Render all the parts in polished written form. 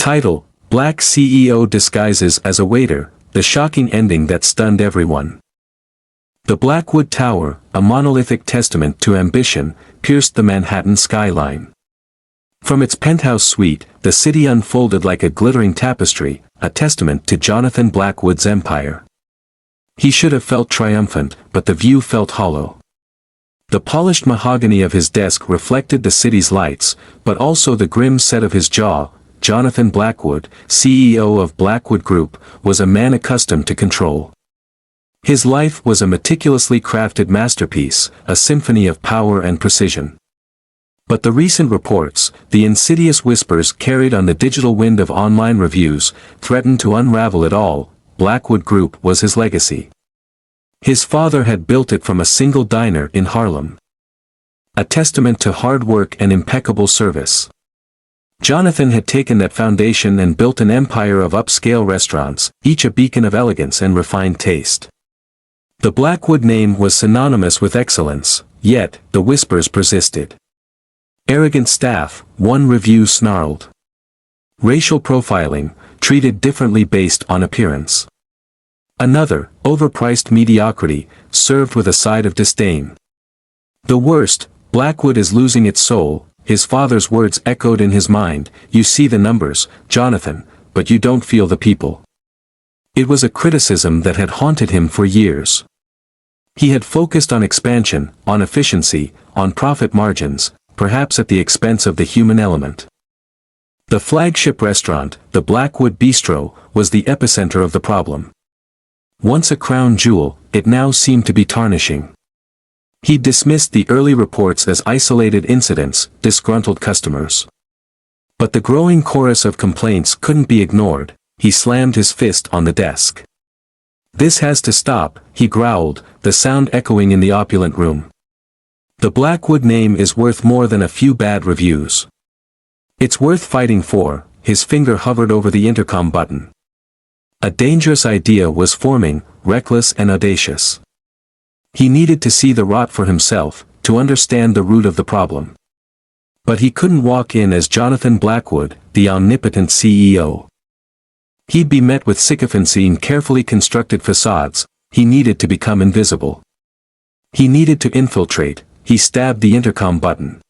Title: Black CEO disguises as a waiter, the shocking ending that stunned everyone. The Blackwood Tower, a monolithic testament to ambition, pierced the Manhattan skyline. From its penthouse suite, the city unfolded like a glittering tapestry, a testament to Jonathan Blackwood's empire. He should have felt triumphant, but the view felt hollow. The polished mahogany of his desk reflected the city's lights, but also the grim set of his jaw. Jonathan Blackwood, CEO of Blackwood Group, was a man accustomed to control. His life was a meticulously crafted masterpiece, a symphony of power and precision. But the recent reports, the insidious whispers carried on the digital wind of online reviews, threatened to unravel it all. Blackwood Group was his legacy. His father had built it from a single diner in Harlem. A testament to hard work and impeccable service. Jonathan had taken that foundation and built an empire of upscale restaurants, each a beacon of elegance and refined taste. The Blackwood name was synonymous with excellence, yet, the whispers persisted. Arrogant staff, one review snarled. Racial profiling, treated differently based on appearance. Another, overpriced mediocrity, served with a side of disdain. The worst, Blackwood is losing its soul. His father's words echoed in his mind, "You see the numbers, Jonathan, but you don't feel the people." It was a criticism that had haunted him for years. He had focused on expansion, on efficiency, on profit margins, perhaps at the expense of the human element. The flagship restaurant, the Blackwood Bistro, was the epicenter of the problem. Once a crown jewel, it now seemed to be tarnishing. He dismissed the early reports as isolated incidents, disgruntled customers. But the growing chorus of complaints couldn't be ignored. He slammed his fist on the desk. "This has to stop," he growled, the sound echoing in the opulent room. "The Blackwood name is worth more than a few bad reviews. It's worth fighting for." His finger hovered over the intercom button. A dangerous idea was forming, reckless and audacious. He needed to see the rot for himself, to understand the root of the problem. But he couldn't walk in as Jonathan Blackwood, the omnipotent CEO. He'd be met with sycophancy in carefully constructed facades. He needed to become invisible. He needed to infiltrate. He stabbed the intercom button.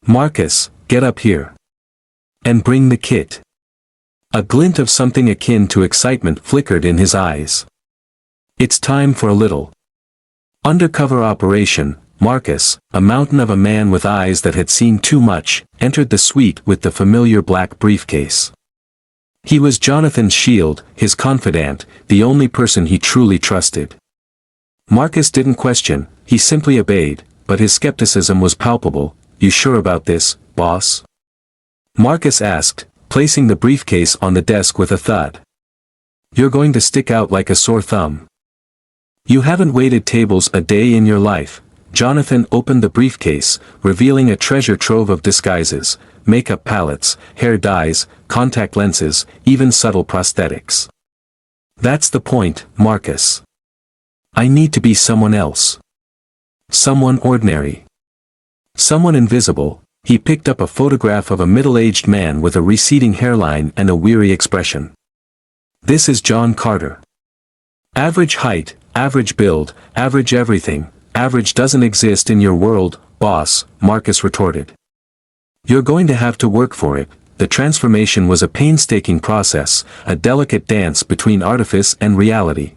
"Marcus, get up here. And bring the kit." A glint of something akin to excitement flickered in his eyes. "It's time for a little undercover operation." Marcus, a mountain of a man with eyes that had seen too much, entered the suite with the familiar black briefcase. He was Jonathan's shield, his confidant, the only person he truly trusted. Marcus didn't question, he simply obeyed, but his skepticism was palpable. "You sure about this, boss?" Marcus asked, placing the briefcase on the desk with a thud. "You're going to stick out like a sore thumb. You haven't waited tables a day in your life." Jonathan opened the briefcase, revealing a treasure trove of disguises, makeup palettes, hair dyes, contact lenses, even subtle prosthetics. "That's the point, Marcus. I need to be someone else. Someone ordinary. Someone invisible." He picked up a photograph of a middle-aged man with a receding hairline and a weary expression. "This is John Carter. Average height, average build, average everything. Average doesn't exist in your world, boss," Marcus retorted. "You're going to have to work for it." The transformation was a painstaking process, a delicate dance between artifice and reality.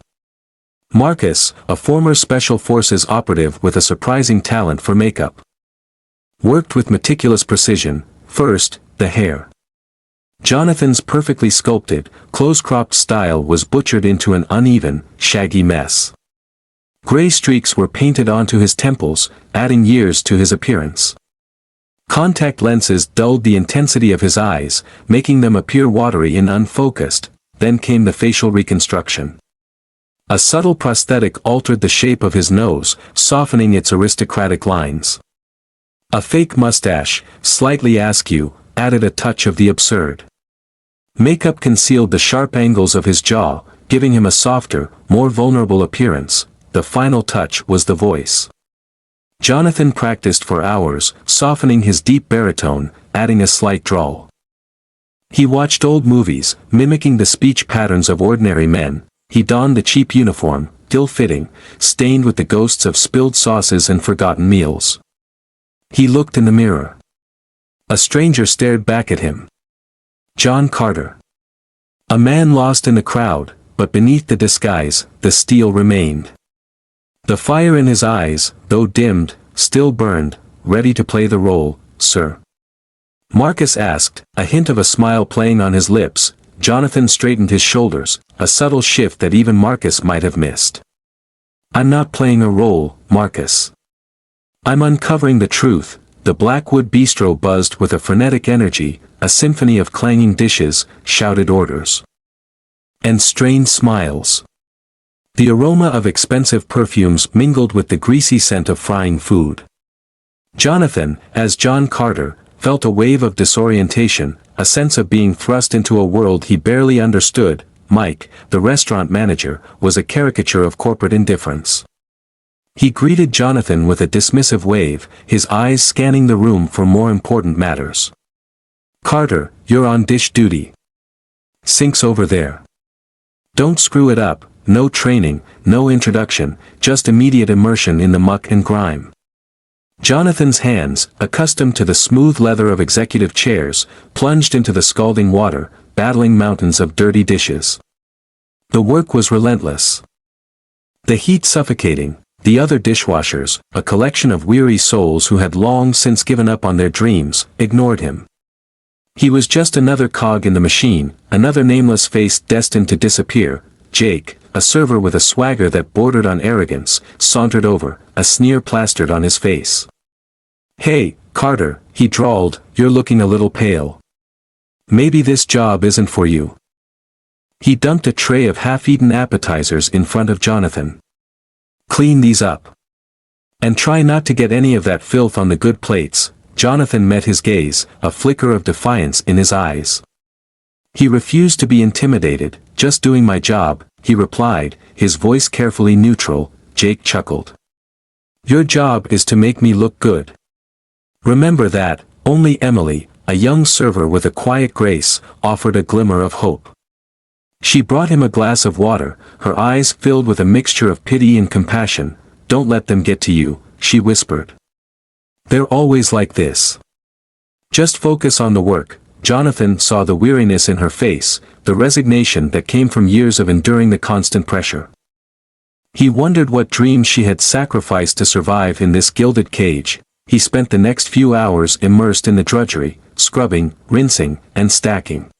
Marcus, a former Special Forces operative with a surprising talent for makeup, worked with meticulous precision. First, the hair. Jonathan's perfectly sculpted, close-cropped style was butchered into an uneven, shaggy mess. Gray streaks were painted onto his temples, adding years to his appearance. Contact lenses dulled the intensity of his eyes, making them appear watery and unfocused. Then came the facial reconstruction. A subtle prosthetic altered the shape of his nose, softening its aristocratic lines. A fake mustache, slightly askew, added a touch of the absurd. Makeup concealed the sharp angles of his jaw, giving him a softer, more vulnerable appearance. The final touch was the voice. Jonathan practiced for hours, softening his deep baritone, adding a slight drawl. He watched old movies, mimicking the speech patterns of ordinary men. He donned the cheap uniform, ill-fitting, stained with the ghosts of spilled sauces and forgotten meals. He looked in the mirror. A stranger stared back at him. John Carter. A man lost in the crowd, but beneath the disguise, the steel remained. The fire in his eyes, though dimmed, still burned, ready to play the role, sir. Marcus asked, a hint of a smile playing on his lips. Jonathan straightened his shoulders, a subtle shift that even Marcus might have missed. I'm not playing a role, Marcus. I'm uncovering the truth. The Blackwood Bistro buzzed with a frenetic energy, a symphony of clanging dishes, shouted orders, and strained smiles. The aroma of expensive perfumes mingled with the greasy scent of frying food. Jonathan, as John Carter, felt a wave of disorientation, a sense of being thrust into a world he barely understood. Mike, the restaurant manager, was a caricature of corporate indifference. He greeted Jonathan with a dismissive wave, his eyes scanning the room for more important matters. Carter, you're on dish duty. Sink's over there. Don't screw it up. No training, no introduction, just immediate immersion in the muck and grime. Jonathan's hands, accustomed to the smooth leather of executive chairs, plunged into the scalding water, battling mountains of dirty dishes. The work was relentless. The heat suffocating. The other dishwashers, a collection of weary souls who had long since given up on their dreams, ignored him. He was just another cog in the machine, another nameless face destined to disappear. Jake, a server with a swagger that bordered on arrogance, sauntered over, a sneer plastered on his face. Hey, Carter, he drawled, you're looking a little pale. Maybe this job isn't for you. He dumped a tray of half-eaten appetizers in front of Jonathan. Clean these up. And try not to get any of that filth on the good plates. Jonathan met his gaze, a flicker of defiance in his eyes. He refused to be intimidated. Just doing my job, he replied, his voice carefully neutral. Jake chuckled. Your job is to make me look good. Remember that. Only Emily, a young server with a quiet grace, offered a glimmer of hope. She brought him a glass of water, her eyes filled with a mixture of pity and compassion. Don't let them get to you, she whispered. They're always like this. Just focus on the work. Jonathan saw the weariness in her face, the resignation that came from years of enduring the constant pressure. He wondered what dreams she had sacrificed to survive in this gilded cage. He spent the next few hours immersed in the drudgery, scrubbing, rinsing, and stacking.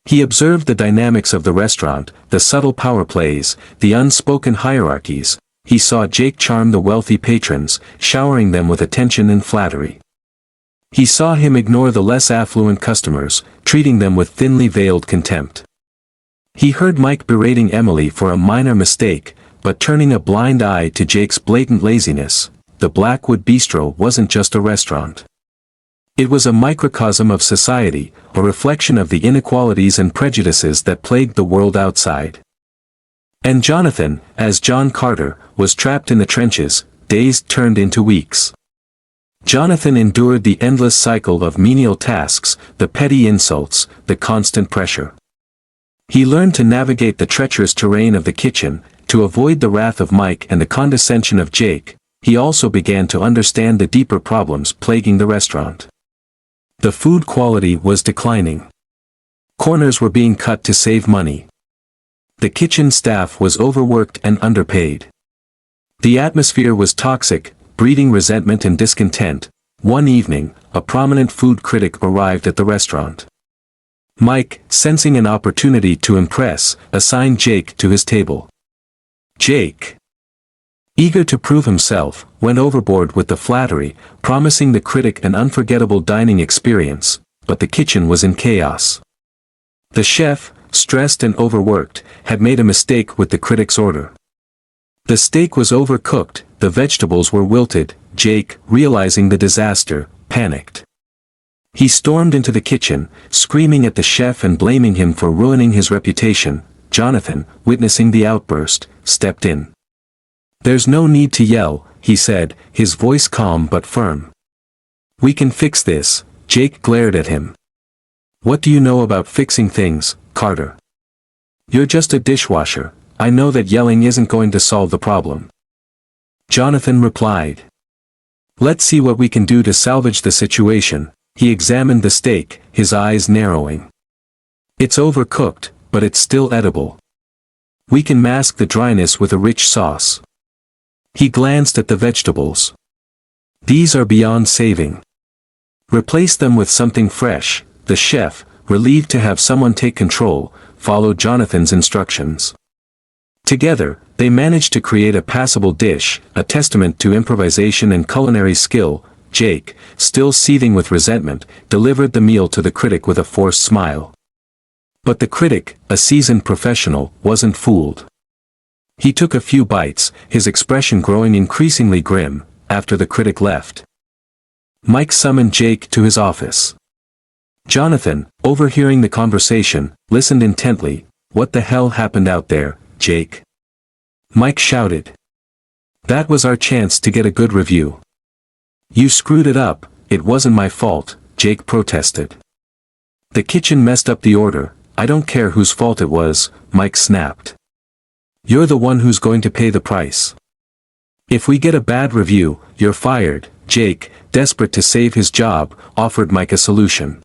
He observed the dynamics of the restaurant, the subtle power plays, the unspoken hierarchies. He saw Jake charm the wealthy patrons, showering them with attention and flattery. He saw him ignore the less affluent customers, treating them with thinly veiled contempt. He heard Mike berating Emily for a minor mistake, but turning a blind eye to Jake's blatant laziness. The Blackwood Bistro wasn't just a restaurant. It was a microcosm of society, a reflection of the inequalities and prejudices that plagued the world outside. And Jonathan, as John Carter, was trapped in the trenches. Days turned into weeks. Jonathan endured the endless cycle of menial tasks, the petty insults, the constant pressure. He learned to navigate the treacherous terrain of the kitchen, to avoid the wrath of Mike and the condescension of Jake. He also began to understand the deeper problems plaguing the restaurant. The food quality was declining. Corners were being cut to save money. The kitchen staff was overworked and underpaid. The atmosphere was toxic, breeding resentment and discontent. One evening, a prominent food critic arrived at the restaurant. Mike, sensing an opportunity to impress, assigned Jake to his table. Jake, eager to prove himself, went overboard with the flattery, promising the critic an unforgettable dining experience, but the kitchen was in chaos. The chef, stressed and overworked, had made a mistake with the critic's order. The steak was overcooked, the vegetables were wilted. Jake, realizing the disaster, panicked. He stormed into the kitchen, screaming at the chef and blaming him for ruining his reputation. Jonathan, witnessing the outburst, stepped in. There's no need to yell, he said, his voice calm but firm. We can fix this. Jake glared at him. What do you know about fixing things, Carter? You're just a dishwasher. I know that yelling isn't going to solve the problem. Jonathan replied. Let's see what we can do to salvage the situation. He examined the steak, his eyes narrowing. It's overcooked, but it's still edible. We can mask the dryness with a rich sauce. He glanced at the vegetables. These are beyond saving. Replace them with something fresh. The chef, relieved to have someone take control, followed Jonathan's instructions. Together, they managed to create a passable dish, a testament to improvisation and culinary skill. Jake, still seething with resentment, delivered the meal to the critic with a forced smile. But the critic, a seasoned professional, wasn't fooled. He took a few bites, his expression growing increasingly grim, after the critic left. Mike summoned Jake to his office. Jonathan, overhearing the conversation, listened intently. What the hell happened out there, Jake? Mike shouted. That was our chance to get a good review. You screwed it up. It wasn't my fault, Jake protested. The kitchen messed up the order. I don't care whose fault it was, Mike snapped. You're the one who's going to pay the price. If we get a bad review, you're fired. Jake, desperate to save his job, offered Mike a solution.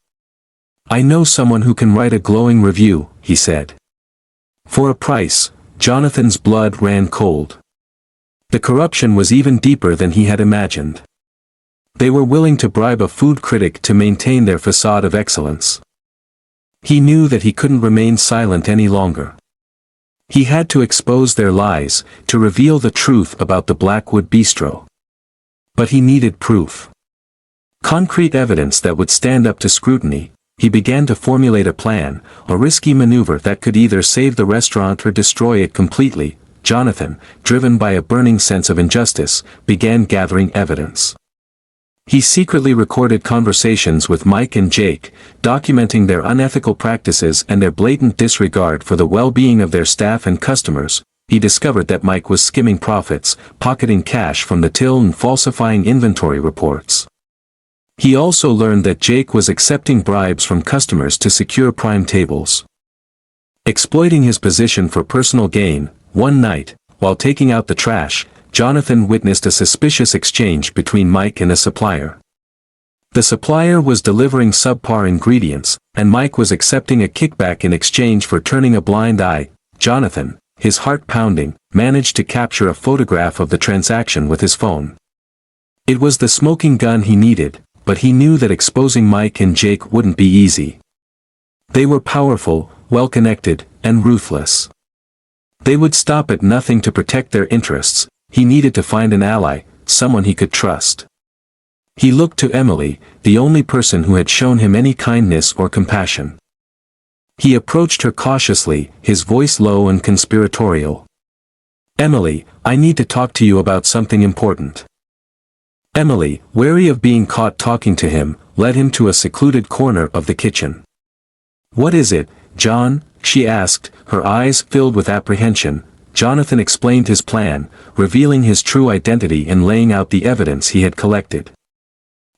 I know someone who can write a glowing review, he said. For a price, Jonathan's blood ran cold. The corruption was even deeper than he had imagined. They were willing to bribe a food critic to maintain their facade of excellence. He knew that he couldn't remain silent any longer. He had to expose their lies, to reveal the truth about the Blackwood Bistro. But he needed proof. Concrete evidence that would stand up to scrutiny. He began to formulate a plan, a risky maneuver that could either save the restaurant or destroy it completely. Jonathan, driven by a burning sense of injustice, began gathering evidence. He secretly recorded conversations with Mike and Jake, documenting their unethical practices and their blatant disregard for the well-being of their staff and customers. He discovered that Mike was skimming profits, pocketing cash from the till and falsifying inventory reports. He also learned that Jake was accepting bribes from customers to secure prime tables. Exploiting his position for personal gain, one night, while taking out the trash, Jonathan witnessed a suspicious exchange between Mike and a supplier. The supplier was delivering subpar ingredients, and Mike was accepting a kickback in exchange for turning a blind eye. Jonathan, his heart pounding, managed to capture a photograph of the transaction with his phone. It was the smoking gun he needed, but he knew that exposing Mike and Jake wouldn't be easy. They were powerful, well-connected, and ruthless. They would stop at nothing to protect their interests. He needed to find an ally, someone he could trust. He looked to Emily, the only person who had shown him any kindness or compassion. He approached her cautiously, his voice low and conspiratorial. Emily, I need to talk to you about something important. Emily, wary of being caught talking to him, led him to a secluded corner of the kitchen. What is it, John? She asked, her eyes filled with apprehension. Jonathan explained his plan, revealing his true identity and laying out the evidence he had collected.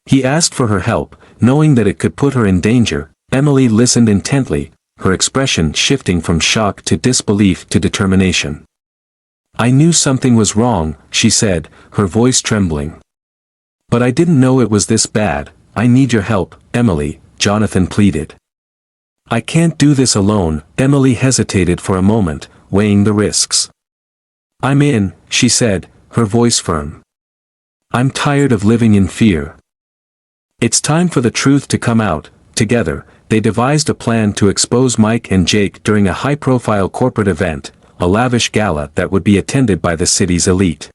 He asked for her help, knowing that it could put her in danger. Emily listened intently, her expression shifting from shock to disbelief to determination. I knew something was wrong, she said, her voice trembling. But I didn't know it was this bad. I need your help, Emily, Jonathan pleaded. I can't do this alone. Emily hesitated for a moment, weighing the risks. I'm in, she said, her voice firm. I'm tired of living in fear. It's time for the truth to come out. Together, they devised a plan to expose Mike and Jake during a high-profile corporate event, a lavish gala that would be attended by the city's elite.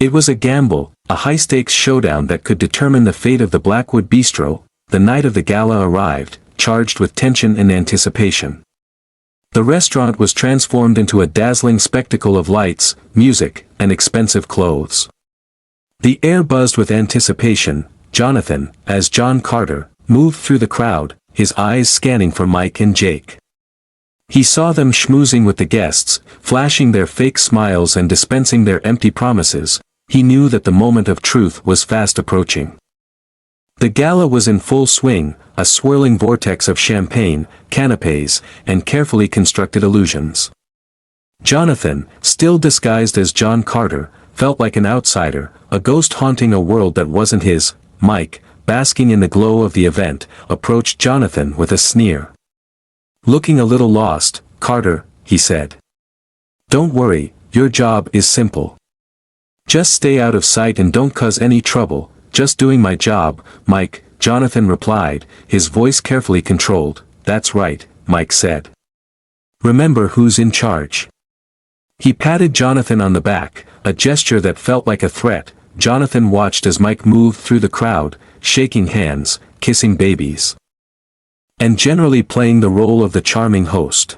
It was a gamble, a high-stakes showdown that could determine the fate of the Blackwood Bistro. The night of the gala arrived, charged with tension and anticipation. The restaurant was transformed into a dazzling spectacle of lights, music, and expensive clothes. The air buzzed with anticipation. Jonathan, as John Carter, moved through the crowd, his eyes scanning for Mike and Jake. He saw them schmoozing with the guests, flashing their fake smiles and dispensing their empty promises. He knew that the moment of truth was fast approaching. The gala was in full swing, a swirling vortex of champagne, canapes, and carefully constructed illusions. Jonathan, still disguised as John Carter, felt like an outsider, a ghost haunting a world that wasn't his. Mike, basking in the glow of the event, approached Jonathan with a sneer. "Looking a little lost, Carter," he said. "Don't worry, your job is simple. Just stay out of sight and don't cause any trouble, just doing my job, Mike," Jonathan replied, his voice carefully controlled. "That's right," Mike said. "Remember who's in charge." He patted Jonathan on the back, a gesture that felt like a threat. Jonathan watched as Mike moved through the crowd, shaking hands, kissing babies, and generally playing the role of the charming host.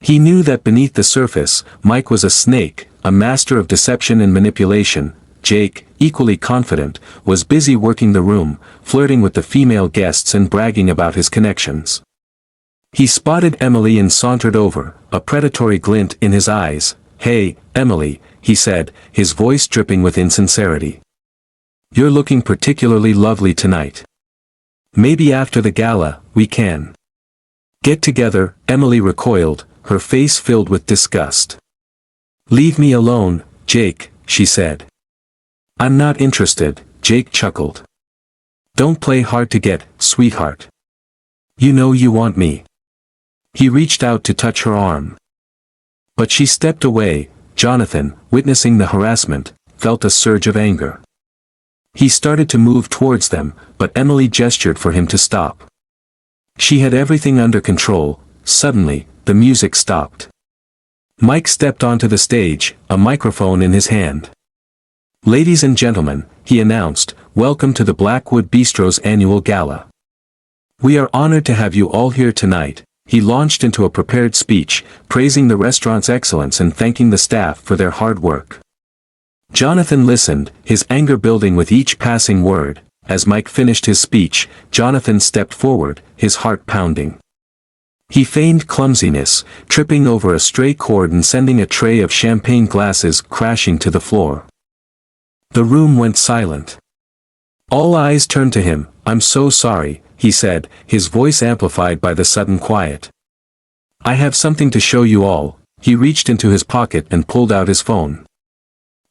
He knew that beneath the surface, Mike was a snake, a master of deception and manipulation. Jake, equally confident, was busy working the room, flirting with the female guests and bragging about his connections. He spotted Emily and sauntered over, a predatory glint in his eyes. "Hey, Emily," he said, his voice dripping with insincerity. "You're looking particularly lovely tonight. Maybe after the gala, we can get together." Emily recoiled, her face filled with disgust. "Leave me alone, Jake," she said. "I'm not interested," Jake chuckled. "Don't play hard to get, sweetheart. You know you want me." He reached out to touch her arm, but she stepped away. Jonathan, witnessing the harassment, felt a surge of anger. He started to move towards them, but Emily gestured for him to stop. She had everything under control. Suddenly, the music stopped. Mike stepped onto the stage, a microphone in his hand. "Ladies and gentlemen," he announced, "welcome to the Blackwood Bistro's annual gala. We are honored to have you all here tonight." He launched into a prepared speech, praising the restaurant's excellence and thanking the staff for their hard work. Jonathan listened, his anger building with each passing word. As Mike finished his speech, Jonathan stepped forward, his heart pounding. He feigned clumsiness, tripping over a stray cord and sending a tray of champagne glasses crashing to the floor. The room went silent. All eyes turned to him. "I'm so sorry," he said, his voice amplified by the sudden quiet. "I have something to show you all." He reached into his pocket and pulled out his phone.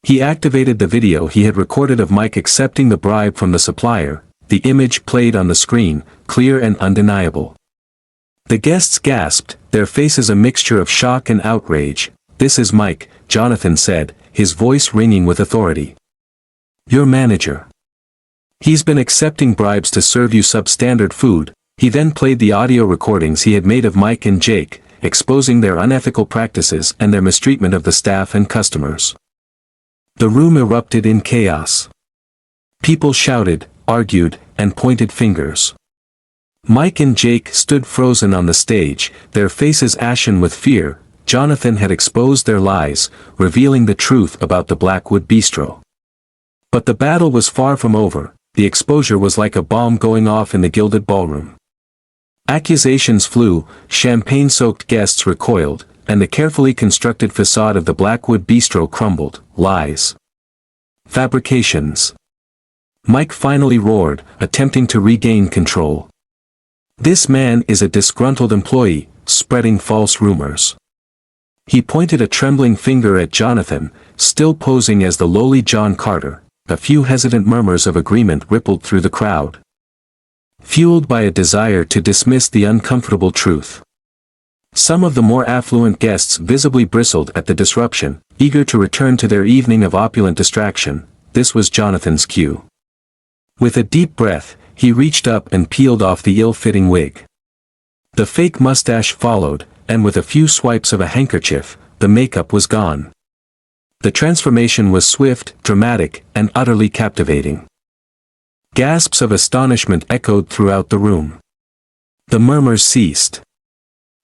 He activated the video he had recorded of Mike accepting the bribe from the supplier. The image played on the screen, clear and undeniable. The guests gasped, their faces a mixture of shock and outrage. "This is Mike," Jonathan said, his voice ringing with authority. "Your manager. He's been accepting bribes to serve you substandard food." He then played the audio recordings he had made of Mike and Jake, exposing their unethical practices and their mistreatment of the staff and customers. The room erupted in chaos. People shouted, argued, and pointed fingers. Mike and Jake stood frozen on the stage, their faces ashen with fear. Jonathan had exposed their lies, revealing the truth about the Blackwood Bistro. But the battle was far from over. The exposure was like a bomb going off in the gilded ballroom. Accusations flew, champagne-soaked guests recoiled, and the carefully constructed facade of the Blackwood Bistro crumbled. Lies. Fabrications. Mike finally roared, attempting to regain control. "This man is a disgruntled employee, spreading false rumors." He pointed a trembling finger at Jonathan, still posing as the lowly John Carter. A few hesitant murmurs of agreement rippled through the crowd, fueled by a desire to dismiss the uncomfortable truth. Some of the more affluent guests visibly bristled at the disruption, eager to return to their evening of opulent distraction. This was Jonathan's cue. With a deep breath, he reached up and peeled off the ill-fitting wig. The fake mustache followed, and with a few swipes of a handkerchief, the makeup was gone. The transformation was swift, dramatic, and utterly captivating. Gasps of astonishment echoed throughout the room. The murmurs ceased.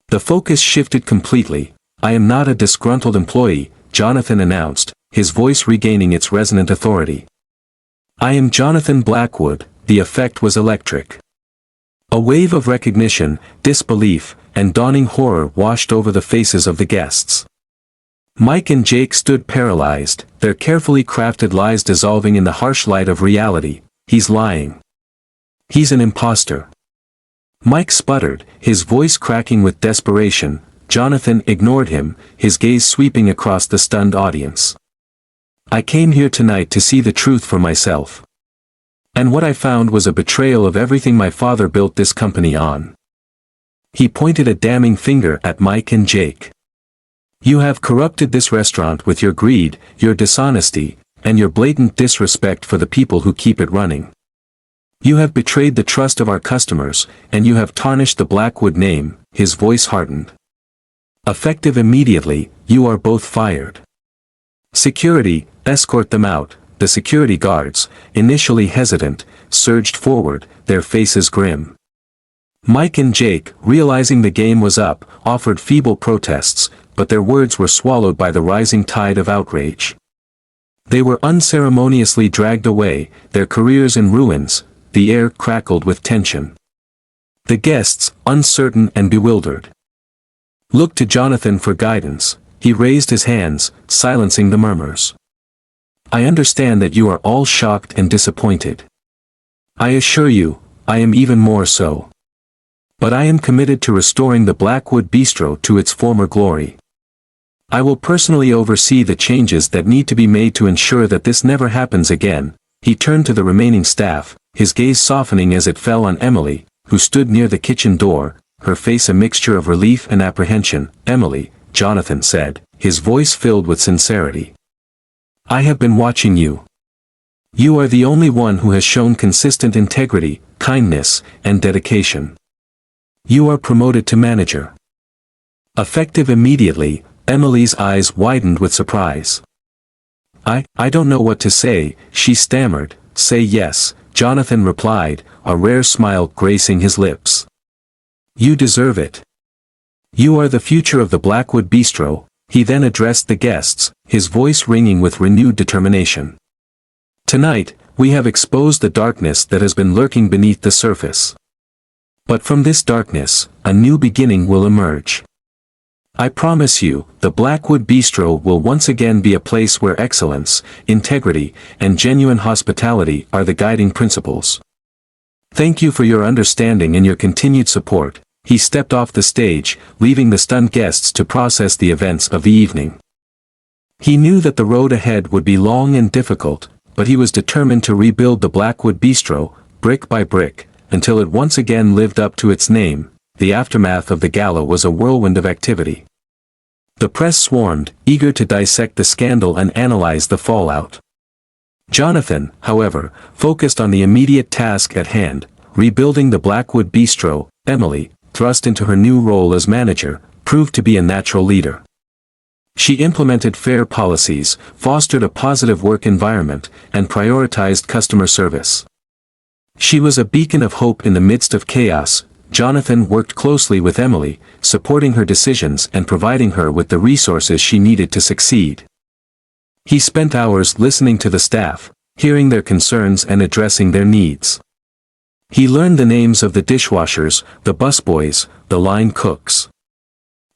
The focus shifted completely. "I am not a disgruntled employee," Jonathan announced, his voice regaining its resonant authority. "I am Jonathan Blackwood." The effect was electric. A wave of recognition, disbelief, and dawning horror washed over the faces of the guests. Mike and Jake stood paralyzed, their carefully crafted lies dissolving in the harsh light of reality. "He's lying. He's an imposter. Mike sputtered, his voice cracking with desperation. Jonathan ignored him, his gaze sweeping across the stunned audience. I came here tonight to see the truth for myself. And what I found was a betrayal of everything my father built this company on. He pointed a damning finger at Mike and Jake. You have corrupted this restaurant with your greed, your dishonesty, and your blatant disrespect for the people who keep it running. You have betrayed the trust of our customers, and you have tarnished the Blackwood name. His voice hardened. Effective immediately, you are both fired. Security, escort them out. The security guards, initially hesitant, surged forward, their faces grim. Mike and Jake, realizing the game was up, offered feeble protests, but their words were swallowed by the rising tide of outrage. They were unceremoniously dragged away, their careers in ruins. The air crackled with tension. The guests, uncertain and bewildered, looked to Jonathan for guidance. He raised his hands, silencing the murmurs. I understand that you are all shocked and disappointed. I assure you, I am even more so. But I am committed to restoring the Blackwood Bistro to its former glory. I will personally oversee the changes that need to be made to ensure that this never happens again. He turned to the remaining staff, his gaze softening as it fell on Emily, who stood near the kitchen door, her face a mixture of relief and apprehension. Emily, Jonathan said, his voice filled with sincerity. I have been watching you. You are the only one who has shown consistent integrity, kindness, and dedication. You are promoted to manager. Effective immediately, Emily's eyes widened with surprise. I don't know what to say, she stammered. Say yes, Jonathan replied, a rare smile gracing his lips. You deserve it. You are the future of the Blackwood Bistro. He then addressed the guests, his voice ringing with renewed determination. Tonight, we have exposed the darkness that has been lurking beneath the surface. But from this darkness, a new beginning will emerge. I promise you, the Blackwood Bistro will once again be a place where excellence, integrity, and genuine hospitality are the guiding principles. Thank you for your understanding and your continued support. He stepped off the stage, leaving the stunned guests to process the events of the evening. He knew that the road ahead would be long and difficult, but he was determined to rebuild the Blackwood Bistro, brick by brick, until it once again lived up to its name. The aftermath of the gala was a whirlwind of activity. The press swarmed, eager to dissect the scandal and analyze the fallout. Jonathan, however, focused on the immediate task at hand, rebuilding the Blackwood Bistro. Emily, thrust into her new role as manager, proved to be a natural leader. She implemented fair policies, fostered a positive work environment, and prioritized customer service. She was a beacon of hope in the midst of chaos. Jonathan worked closely with Emily, supporting her decisions and providing her with the resources she needed to succeed. He spent hours listening to the staff, hearing their concerns and addressing their needs. He learned the names of the dishwashers, the busboys, the line cooks.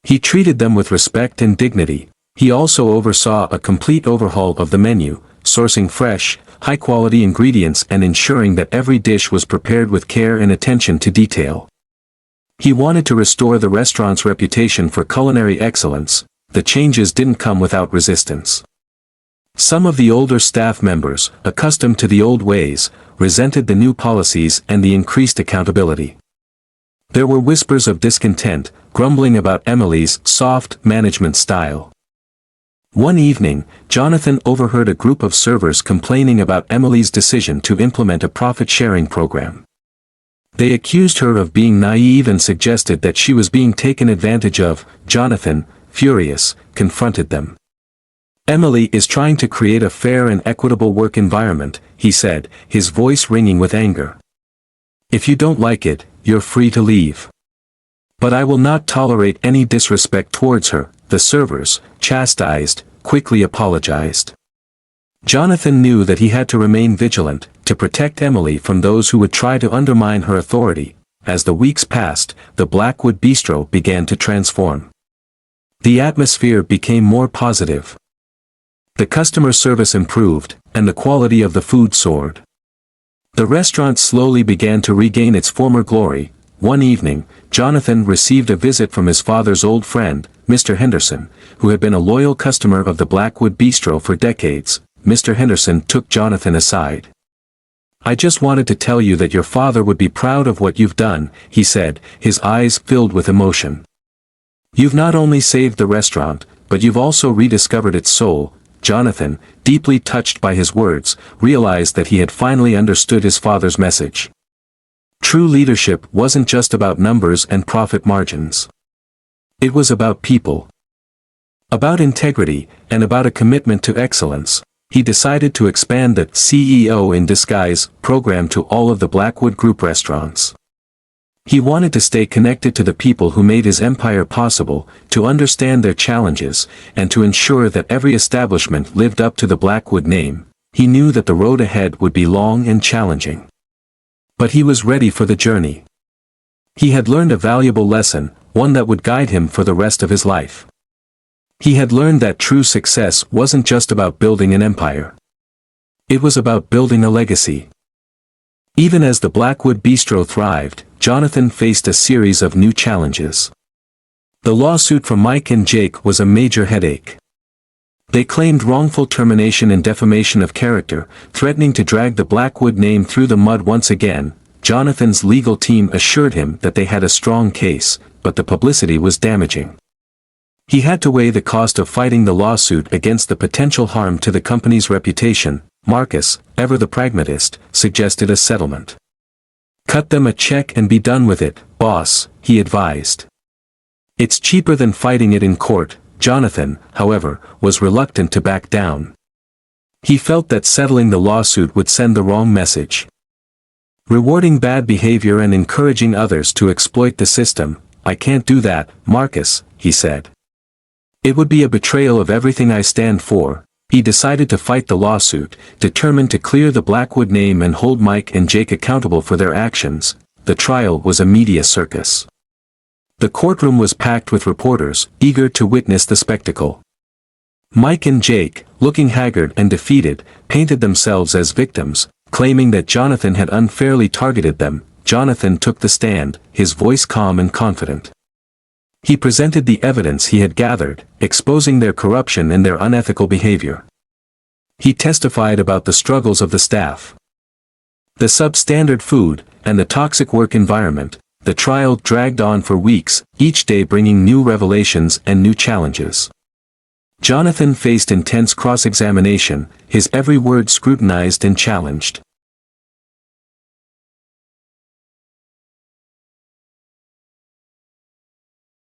He treated them with respect and dignity. He also oversaw a complete overhaul of the menu, sourcing fresh, high-quality ingredients and ensuring that every dish was prepared with care and attention to detail. He wanted to restore the restaurant's reputation for culinary excellence. The changes didn't come without resistance. Some of the older staff members, accustomed to the old ways, resented the new policies and the increased accountability. There were whispers of discontent, grumbling about Emily's soft management style. One evening, Jonathan overheard a group of servers complaining about Emily's decision to implement a profit-sharing program. They accused her of being naive and suggested that she was being taken advantage of. Jonathan, furious, confronted them. Emily is trying to create a fair and equitable work environment, he said, his voice ringing with anger. If you don't like it, you're free to leave. But I will not tolerate any disrespect towards her. The servers, chastised, quickly apologized. Jonathan knew that he had to remain vigilant, to protect Emily from those who would try to undermine her authority. As the weeks passed, the Blackwood Bistro began to transform. The atmosphere became more positive. The customer service improved, and the quality of the food soared. The restaurant slowly began to regain its former glory. One evening, Jonathan received a visit from his father's old friend, Mr. Henderson, who had been a loyal customer of the Blackwood Bistro for decades. Mr. Henderson took Jonathan aside. "I just wanted to tell you that your father would be proud of what you've done," he said, his eyes filled with emotion. "You've not only saved the restaurant, but you've also rediscovered its soul." Jonathan, deeply touched by his words, realized that he had finally understood his father's message. True leadership wasn't just about numbers and profit margins. It was about people. About integrity, and about a commitment to excellence. He decided to expand the CEO in Disguise program to all of the Blackwood Group restaurants. He wanted to stay connected to the people who made his empire possible, to understand their challenges, and to ensure that every establishment lived up to the Blackwood name. He knew that the road ahead would be long and challenging. But he was ready for the journey. He had learned a valuable lesson, one that would guide him for the rest of his life. He had learned that true success wasn't just about building an empire. It was about building a legacy. Even as the Blackwood Bistro thrived, Jonathan faced a series of new challenges. The lawsuit from Mike and Jake was a major headache. They claimed wrongful termination and defamation of character, threatening to drag the Blackwood name through the mud once again. Jonathan's legal team assured him that they had a strong case, but the publicity was damaging. He had to weigh the cost of fighting the lawsuit against the potential harm to the company's reputation. Marcus, ever the pragmatist, suggested a settlement. "Cut them a check and be done with it, boss," he advised. "It's cheaper than fighting it in court." Jonathan, however, was reluctant to back down. He felt that settling the lawsuit would send the wrong message. Rewarding bad behavior and encouraging others to exploit the system. "I can't do that, Marcus," he said. "It would be a betrayal of everything I stand for." He decided to fight the lawsuit, determined to clear the Blackwood name and hold Mike and Jake accountable for their actions. The trial was a media circus. The courtroom was packed with reporters, eager to witness the spectacle. Mike and Jake, looking haggard and defeated, painted themselves as victims, claiming that Jonathan had unfairly targeted them. Jonathan took the stand, his voice calm and confident. He presented the evidence he had gathered, exposing their corruption and their unethical behavior. He testified about the struggles of the staff, the substandard food, and the toxic work environment. The trial dragged on for weeks, each day bringing new revelations and new challenges. Jonathan faced intense cross-examination, his every word scrutinized and challenged.